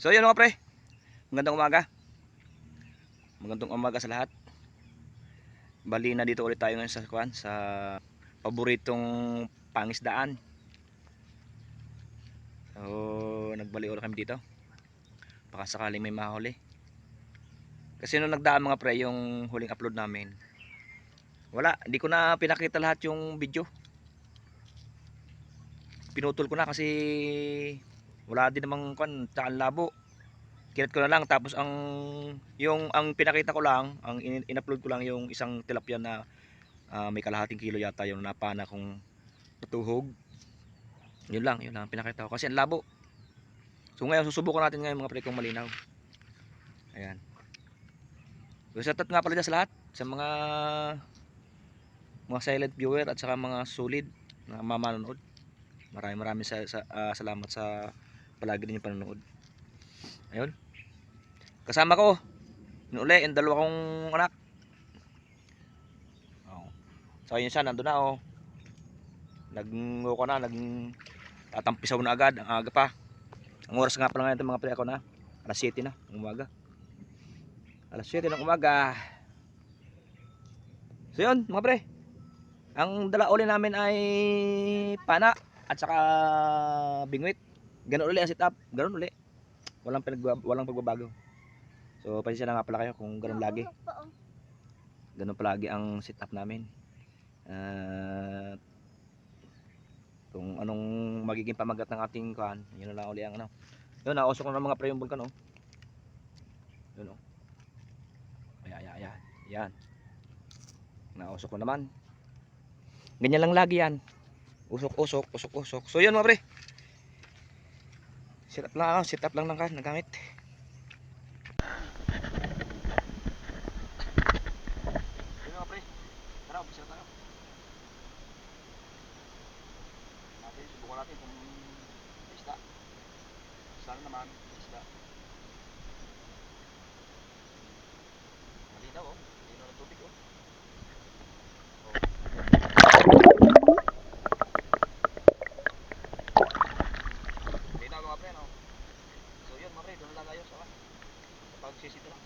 So yun mga pre, magandang umaga. Magandang umaga sa lahat. Bali na dito ulit tayo ngayon sa paboritong pangisdaan. So nagbali ulit kami dito. Baka sakaling may mahuli. Kasi nung nagdaan mga pre yung huling upload namin, wala, hindi ko na pinakita lahat yung video. Pinutol ko na kasi wala din namang tsaka labo. Kinat ko na lang, tapos ang pinakita ko lang, ang in-upload ko lang yung isang tilapia na may kalahating kilo yata yung napana kong natuhog. Yun lang pinakita ko kasi ang labo. So ngayon susubukan natin ngayon mga pre kung malinaw. Ayan. So shout out nga pala dyan sa lahat, sa mga silent viewer at saka mga solid na mamanood. Maraming salamat sa palagi ninyong panonood. Ayun. Kasama ko yun uli, yung dalawa kong anak. Oh. So yun siya, nandun na oh. Tatampisaw na agad, ang aga pa. Ang oras nga pala ngayon mga pre ako na alas 7 na ng umaga. Alas 7 ng umaga. So yun mga pre, ang dala uli namin ay pana at saka bingwit. Ganun uli ang setup, ganun uli. Walang pagbabago. So pasensya na nga pala kayo kung ganun lagi. Ganun palagi ang setup namin. Kung anong magiging pamagat ng ating kuan, yun na lang uli ang ano. Yun, nausok ko ng mga pre yung bulkan oh. Yun oh. Ayan. Yan. Nausok ko naman. Ganyan lang lagi yan. Usok. So yun mga pre. Set up lang ng gamit. Yun mga pre. Tara, umpisa tayo. Subukan natin kung isda. Sana naman isda. Malinaw oh. Malinaw ng tubig oh. Malinaw mga pre no. So yun mga pre, doon lang tayo sa pagsisito lang.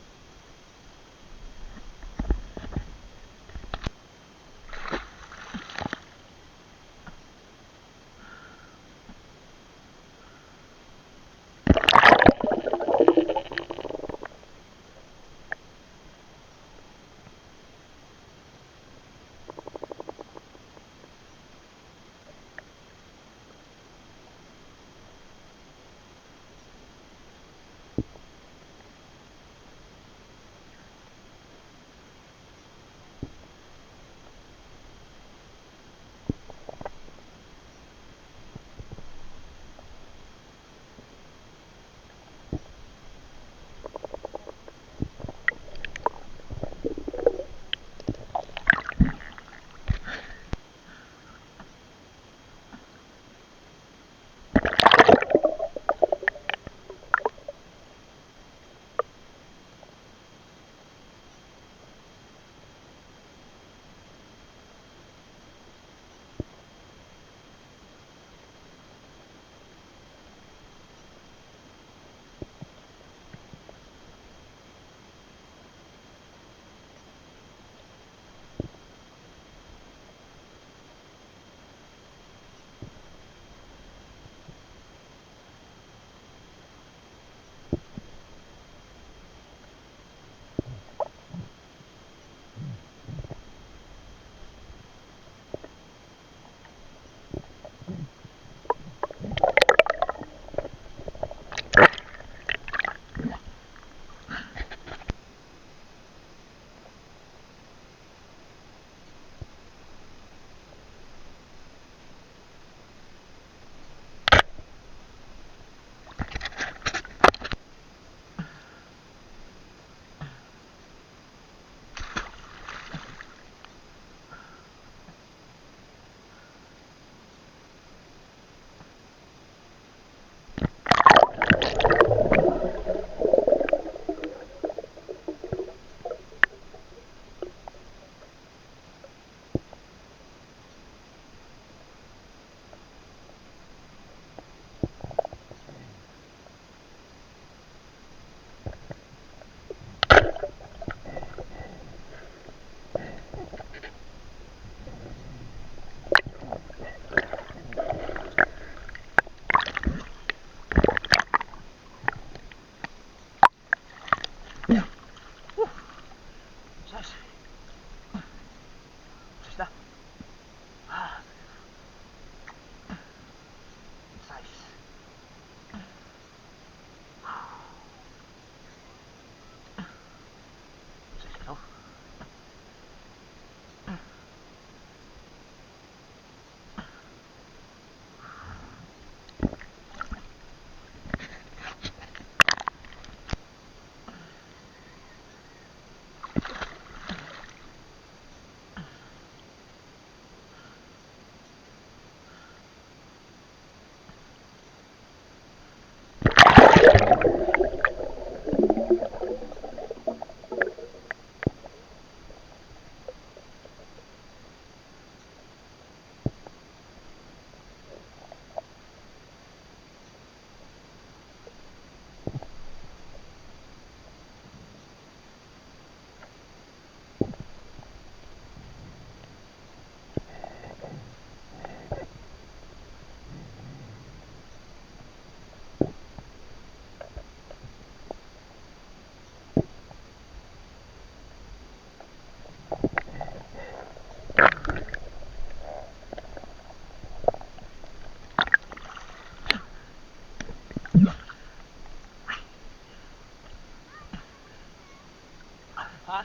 Sas. Sas na. Ah. Size. Size ito. Ha?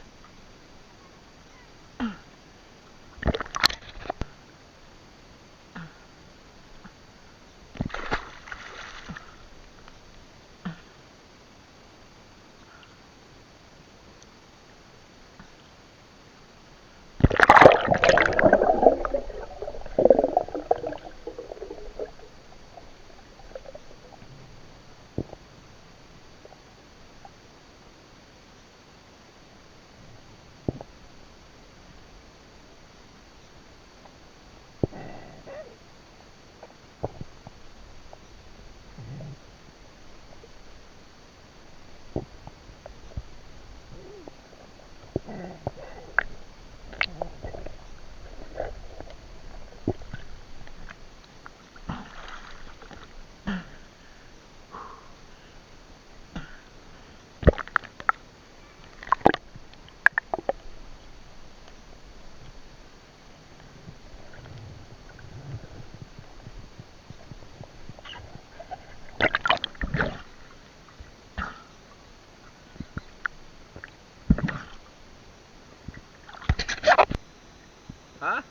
Ha?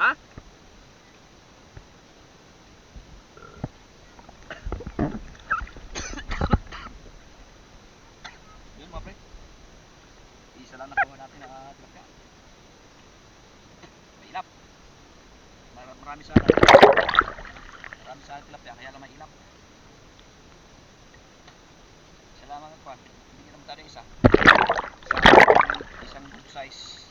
Ha? Yun mga pre. Isa lang nakuha natin na tilapia. May ilap. Marami sana. Marami sana tilapia kaya lang may ilap. Isa lang ang kuha. Hindi naman tayo isa. Isang good size.